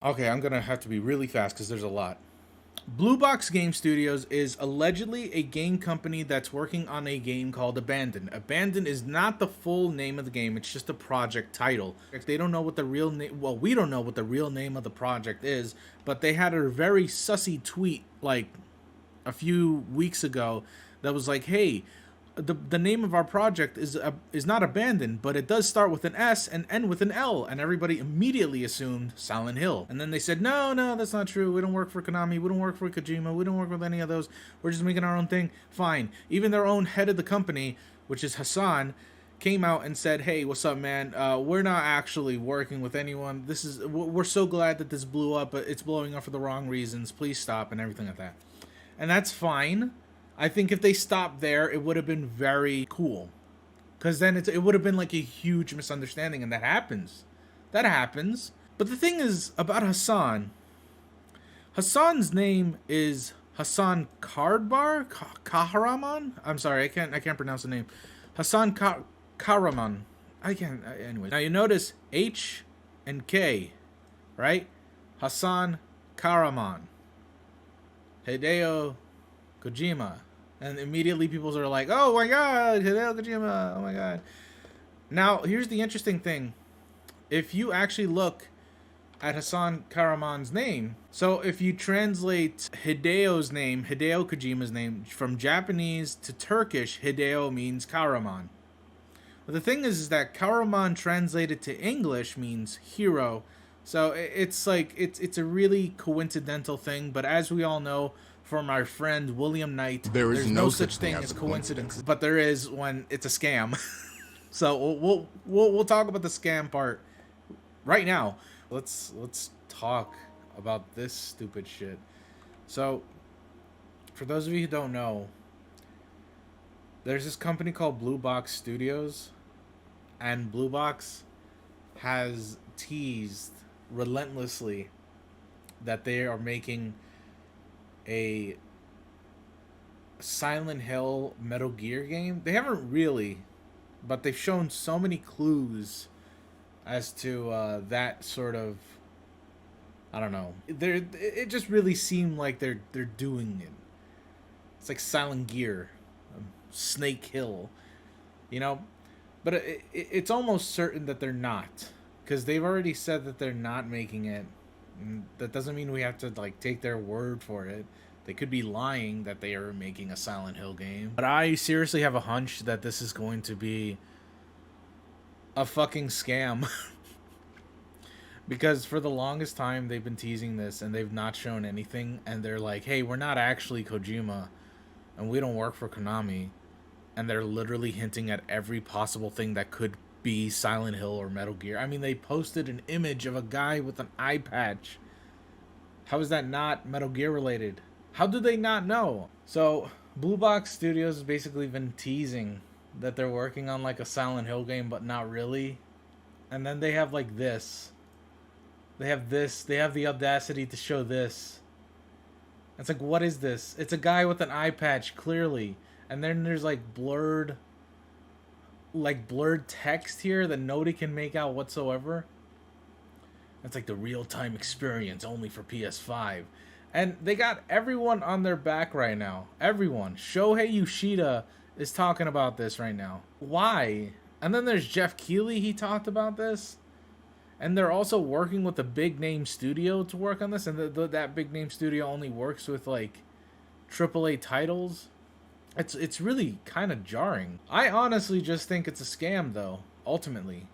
Okay, I'm gonna have to be really fast because there's a lot. Blue Box Game Studios is allegedly a game company that's working on a game called Abandon. Abandon is not the full name of the game, it's just a project title. They don't know what the real name, well, we don't know what the real name of the project is, but they had a very sussy tweet like a few weeks ago that was like, "Hey, the name of our project is not Abandoned, but it does start with an S and end with an L," and everybody immediately assumed Silent Hill. And then they said, "No, no, that's not true. We don't work for Konami. We don't work for Kojima. We don't work with any of those. We're just making our own thing." Fine. Even their own head of the company, which is Hassan, came out and said, "Hey, what's up, man? We're not actually working with anyone. We're so glad that this blew up, but it's blowing up for the wrong reasons. Please stop," and everything like that. And that's fine. I think if they stopped there, it would have been very cool, because then it would have been like a huge misunderstanding, and that happens. That happens. But the thing is about Hassan. Hassan's name is Hassan Kahraman. I'm sorry, I can't pronounce the name. Hassan Kahraman. I can't. Anyway, now you notice H and K, right? Hassan Kahraman. Hideo Kojima. And immediately people are like, "Oh my god, Hideo Kojima, oh my god." Now, here's the interesting thing. If you actually look at Hassan Karaman's name, so if you translate Hideo Kojima's name, from Japanese to Turkish, Hideo means Karaman. But the thing is that Karaman translated to English means hero. So it's like it's a really coincidental thing, but as we all know from our friend William Knight, there's no such thing as coincidence, but there is when it's a scam. So we'll talk about the scam part right now. Let's talk about this stupid shit. So for those of you who don't know, there's this company called Blue Box Studios, and Blue Box has teased relentlessly that they are making a Silent Hill Metal Gear game. They haven't really, but they've shown so many clues as to that sort of, I don't know. It just really seemed like they're doing it. It's like Silent Gear, Snake Hill, you know. But it's almost certain that they're not, because they've already said that they're not making it. And that doesn't mean we have to like take their word for it. They could be lying that they are making a Silent Hill game. But I seriously have a hunch that this is going to be a fucking scam. Because for the longest time they've been teasing this and they've not shown anything, and they're like, "Hey, we're not actually Kojima and we don't work for Konami." And they're literally hinting at every possible thing that could be Silent Hill or Metal Gear. I mean, they posted an image of a guy with an eye patch. How is that not Metal Gear related? How do they not know? So, Blue Box Studios has basically been teasing that they're working on like a Silent Hill game, but not really. And then they have like this. They have this. They have the audacity to show this. It's like, what is this? It's a guy with an eye patch, clearly. And then there's like blurred text here that nobody can make out whatsoever. It's like the real-time experience only for PS5. And they got everyone on their back right now. Everyone. Shohei Yoshida is talking about this right now. Why? And then there's Jeff Keighley, he talked about this. And they're also working with a big-name studio to work on this. And that big-name studio only works with like AAA titles. It's really kind of jarring. I honestly just think it's a scam, though, ultimately.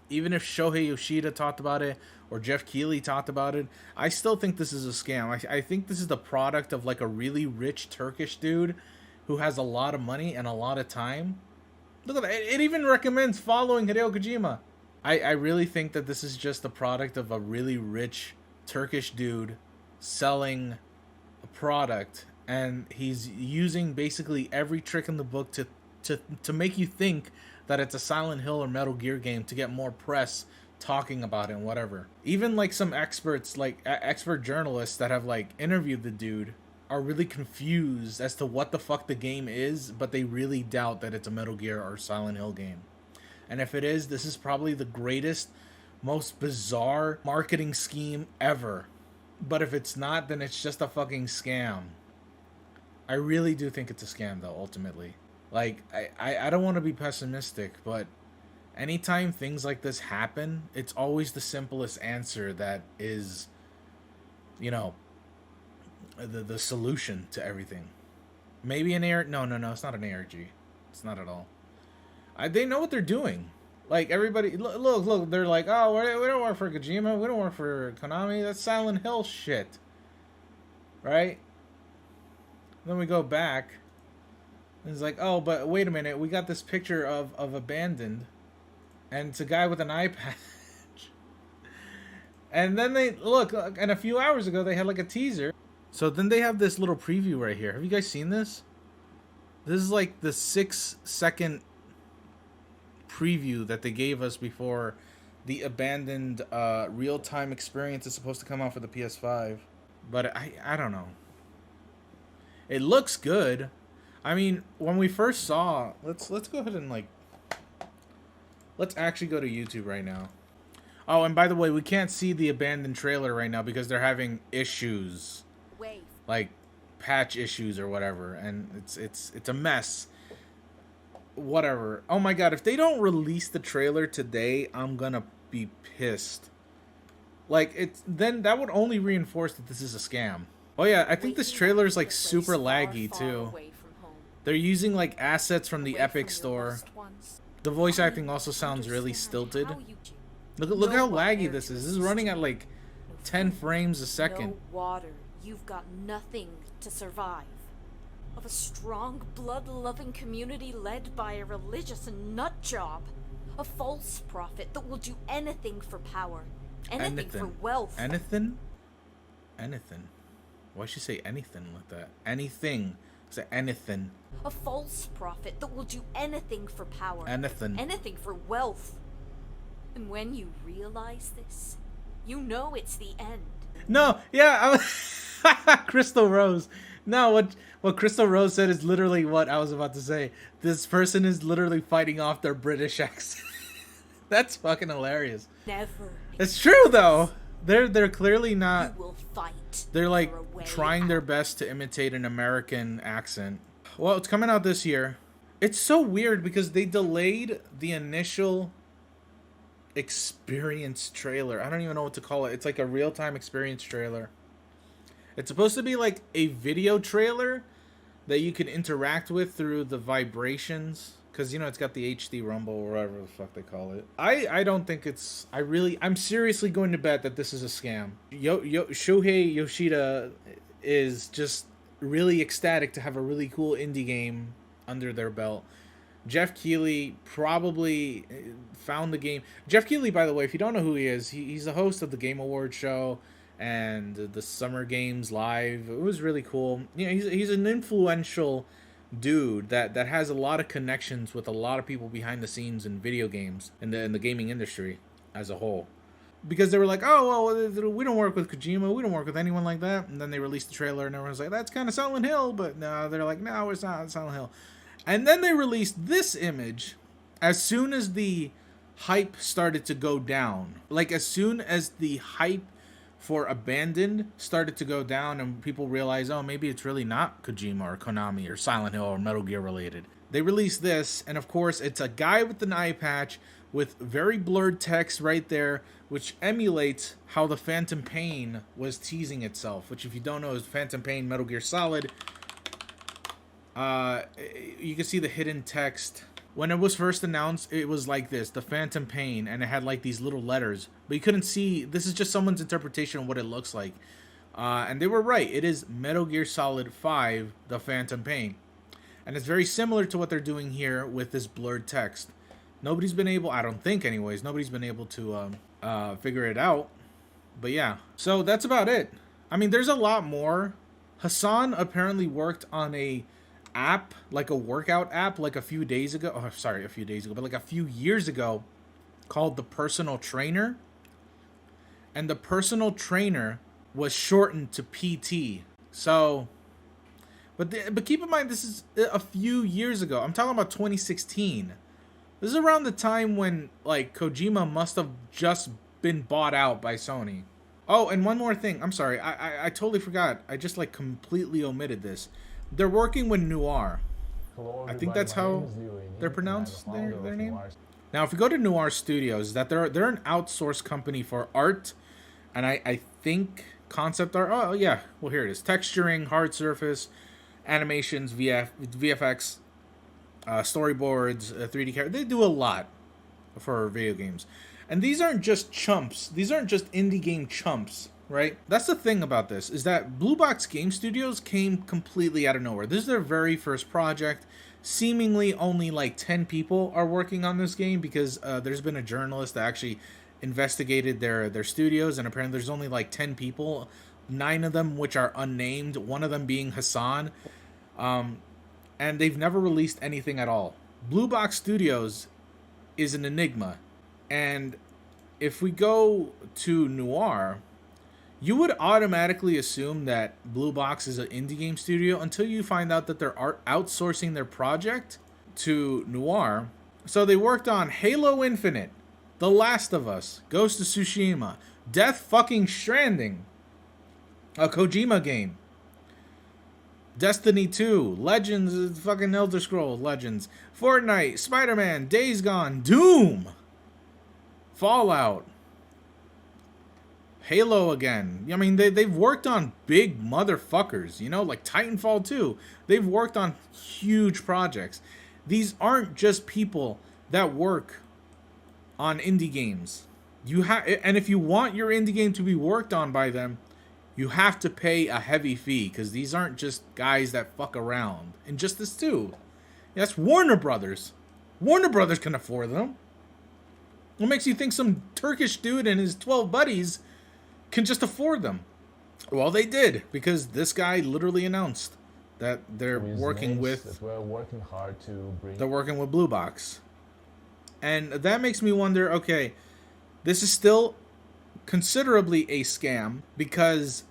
Even if Shohei Yoshida talked about it or Jeff Keighley talked about it, I still think this is a scam. I think this is the product of like a really rich Turkish dude who has a lot of money and a lot of time. Look at that. It even recommends following Hideo Kojima. I really think that this is just the product of a really rich Turkish dude selling a product, and he's using basically every trick in the book to make you think that it's a Silent Hill or Metal Gear game to get more press talking about it and whatever. Even like some experts, like expert journalists that have like interviewed the dude, are really confused as to what the fuck the game is, but they really doubt that it's a Metal Gear or Silent Hill game. And if it is, this is probably the greatest most bizarre marketing scheme ever. But if it's not, then it's just a fucking scam. I really do think it's a scam, though, ultimately. Like, I don't want to be pessimistic, but anytime things like this happen, it's always the simplest answer that is, you know, the solution to everything. Maybe an AR... No, it's not an ARG. It's not at all. They know what they're doing. Like, everybody... Look, they're like, oh, we don't work for Kojima. We don't work for Konami. That's Silent Hill shit. Right? Then we go back. And it's like, oh, but wait a minute. We got this picture of Abandoned. And it's a guy with an eye patch. And then they... Look, and a few hours ago, they had like a teaser. So then they have this little preview right here. Have you guys seen this? This is like the 6-second preview that they gave us before the Abandoned real-time experience is supposed to come out for the PS5. But I don't know. It looks good. I mean, when we first saw... Let's go ahead and, like... Let's actually go to YouTube right now. Oh, and by the way, we can't see the Abandoned trailer right now because they're having issues. Like, patch issues or whatever. And it's a mess. Whatever. Oh my god, if they don't release the trailer today, I'm gonna be pissed. Like, then that would only reinforce that this is a scam. Oh yeah, I think this trailer is like super laggy too. They're using like assets from the Epic Store. The voice acting also sounds really stilted. Look how laggy this is. This is running at like 10 frames a second. No water. You've got nothing to survive. Of a strong, blood-loving community led by a religious nutjob. A false prophet that will do anything for power. Anything for wealth. Anything? Why'd she say anything like that? Anything. Say anything. A false prophet that will do anything for power. Anything. Anything for wealth. And when you realize this, you know it's the end. No, yeah, Crystal Rose. No, what Crystal Rose said is literally what I was about to say. This person is literally fighting off their British accent. That's fucking hilarious. Never. It's true though. They're clearly not. You will fight. They're like trying their best to imitate an American accent. Well, it's coming out this year. It's so weird because they delayed the initial experience trailer. I don't even know what to call it. It's like a real-time experience trailer. It's supposed to be like a video trailer that you can interact with through the vibrations. Because, you know, it's got the HD rumble or whatever the fuck they call it. I don't think it's... I'm seriously going to bet that this is a scam. Shohei Yoshida is just really ecstatic to have a really cool indie game under their belt. Jeff Keighley probably found the game. Jeff Keighley, by the way, if you don't know who he is, he's the host of the Game Awards show and the Summer Games Live. It was really cool. You know, he's an influential dude that has a lot of connections with a lot of people behind the scenes in video games and in the gaming industry as a whole. Because they were like, oh, well, we don't work with Kojima, we don't work with anyone like that. And then they released the trailer and everyone's like, that's kind of Silent Hill. But no, they're like, no, it's not Silent Hill. And then they released this image as soon as the hype started to go down. Like, as soon as the hype for Abandoned started to go down and people realized, oh, maybe it's really not Kojima or Konami or Silent Hill or Metal Gear related. They released this, and of course, it's a guy with an eye patch with very blurred text right there, which emulates how the Phantom Pain was teasing itself, which, if you don't know, is Phantom Pain Metal Gear Solid. You can see the hidden text. When it was first announced, it was like this, the Phantom Pain, and it had like these little letters, but you couldn't see. This is just someone's interpretation of what it looks like. And they were right. It is Metal Gear Solid 5, the Phantom Pain. And it's very similar to what they're doing here with this blurred text. Nobody's been able, I don't think anyways, nobody's been able to figure it out. But yeah, so that's about it. I mean, there's a lot more. Hassan apparently worked on a app, like a workout app, like a few days ago. Oh, sorry, a few days ago, but like a few years ago, called the Personal Trainer. And the Personal Trainer was shortened to PT. So, but keep in mind, this is a few years ago. I'm talking about 2016. This is around the time when, like, Kojima must have just been bought out by Sony. Oh, and one more thing. I'm sorry. I totally forgot. I just like completely omitted this. They're working with Noir. Hello, I think everybody. that's My how name is Liu Ying, they're and I'm pronounced, the founder their of name. Noir. Now, if we go to Noir Studios, that they're an outsourced company for art, and I think concept art. Oh yeah, well here it is: texturing, hard surface, animations, VFX, storyboards, 3D character. They do a lot for video games, and these aren't just chumps. These aren't just indie game chumps, right? That's the thing about this, is that Blue Box Game Studios came completely out of nowhere. This is their very first project. Seemingly only like 10 people are working on this game, because there's been a journalist that actually investigated their studios, and apparently there's only like 10 people, 9 of them which are unnamed, one of them being Hassan, and they've never released anything at all. Blue Box Studios is an enigma. And if we go to Noir, you would automatically assume that Blue Box is an indie game studio until you find out that they're outsourcing their project to Noir. So they worked on Halo Infinite, The Last of Us, Ghost of Tsushima, Death fucking Stranding, a Kojima game, Destiny 2, Legends, fucking Elder Scrolls Legends, Fortnite, Spider-Man, Days Gone, Doom, Fallout, Halo again. I mean, they've worked on big motherfuckers, you know, like Titanfall 2. They've worked on huge projects. These aren't just people that work on indie games. And if you want your indie game to be worked on by them, you have to pay a heavy fee, because these aren't just guys that fuck around. Injustice 2. That's Warner Brothers. Warner Brothers can afford them. What makes you think some Turkish dude and his 12 buddies can just afford them? Well, they did, because this guy literally announced that they're working with... We're working hard to bring... They're working with Blue Box. And that makes me wonder, okay, this is still considerably a scam, because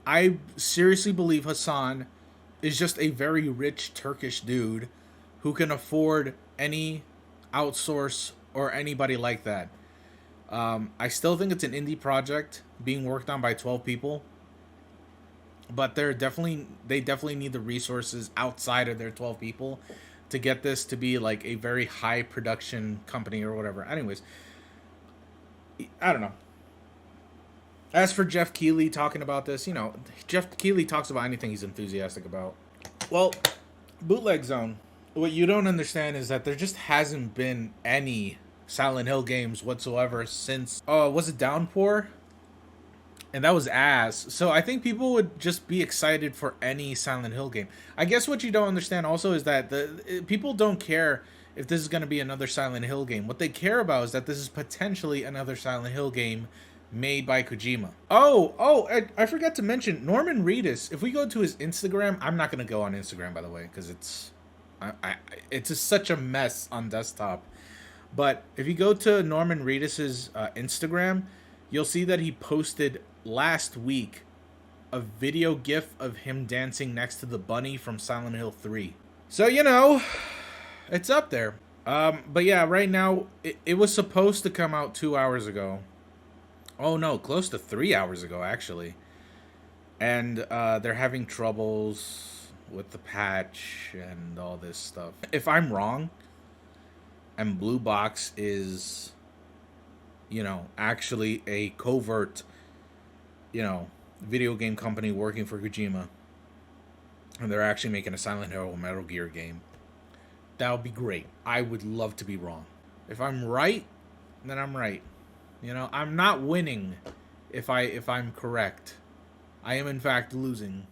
I seriously believe Hassan is just a very rich Turkish dude who can afford any outsource or anybody like that. I still think it's an indie project being worked on by 12 people, but they definitely need the resources outside of their 12 people to get this to be like a very high production company or whatever. Anyways, I don't know. As for Jeff Keighley talking about this, you know, Jeff Keighley talks about anything he's enthusiastic about. Well, Bootleg Zone, what you don't understand is that there just hasn't been any Silent Hill games whatsoever since, was it Downpour? And that was ass. So I think people would just be excited for any Silent Hill game. I guess what you don't understand also is that people don't care if this is going to be another Silent Hill game. What they care about is that this is potentially another Silent Hill game made by Kojima. I forgot to mention Norman Reedus. If we go to his Instagram, I'm not going to go on Instagram, by the way, because it's just such a mess on desktop. But if you go to Norman Reedus's Instagram, you'll see that he posted last week a video gif of him dancing next to the bunny from Silent Hill 3. So, you know, it's up there. But yeah, right now, it was supposed to come out 2 hours ago. Oh no, close to 3 hours ago, actually. And they're having troubles with the patch and all this stuff. If I'm wrong, and Blue Box is, you know, actually a covert, you know, video game company working for Kojima, and they're actually making a Silent Hill Metal Gear game, that would be great. I would love to be wrong. If I'm right, then I'm right. You know, I'm not winning if I'm correct. I am in fact losing.